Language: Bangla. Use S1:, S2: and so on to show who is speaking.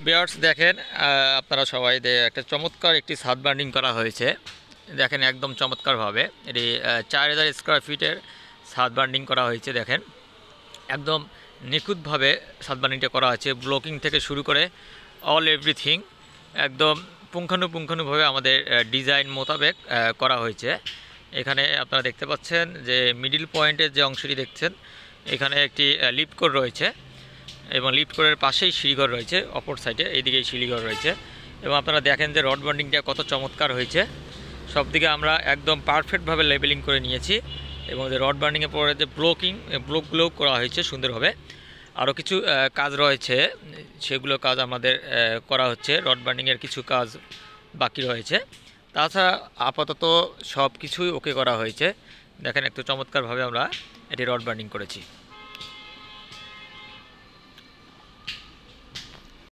S1: ভিউয়ার্স দেখেন, আপনারা সবাই একটা চমৎকার একটি ছাদ বার্নিং করা হয়েছে। দেখেন একদম চমৎকারভাবে এটি 4000 স্কোয়ার ফিটের ছাদ বার্নিং করা হয়েছে। দেখেন একদম নিখুঁতভাবে ছাদ বার্নিংটা করা আছে, ব্লকিং থেকে শুরু করে অল এভরিথিং একদম পুঙ্খানুপুঙ্খানুভাবে আমাদের ডিজাইন মোতাবেক করা হয়েছে। এখানে আপনারা দেখতে পাচ্ছেন যে মিডিল পয়েন্টের যে অংশটি দেখছেন, এখানে একটি লিফট কোড রয়েছে এবং লিফট কোডের পাশেই সিঁড়িঘর রয়েছে, অপর সাইডে এইদিকেই সিঁড়িঘর রয়েছে। এবং আপনারা দেখেন যে রড বান্ডিংটা কত চমৎকার হয়েছে। সব দিকে আমরা একদম পারফেক্টভাবে লেবেলিং করে নিয়েছি এবং যে রড বান্ডিংয়ের পরে যে ব্লকগুলো করা হয়েছে সুন্দরভাবে। আরও কিছু কাজ রয়েছে, সেগুলো কাজ আমাদের করা হচ্ছে। রড বান্ডিংয়ের কিছু কাজ বাকি রয়েছে, তাছাড়া আপাতত সব কিছুই ওকে করা হয়েছে। দেখেন একটু চমৎকারভাবে আমরা এটি রড বান্ডিং করেছি।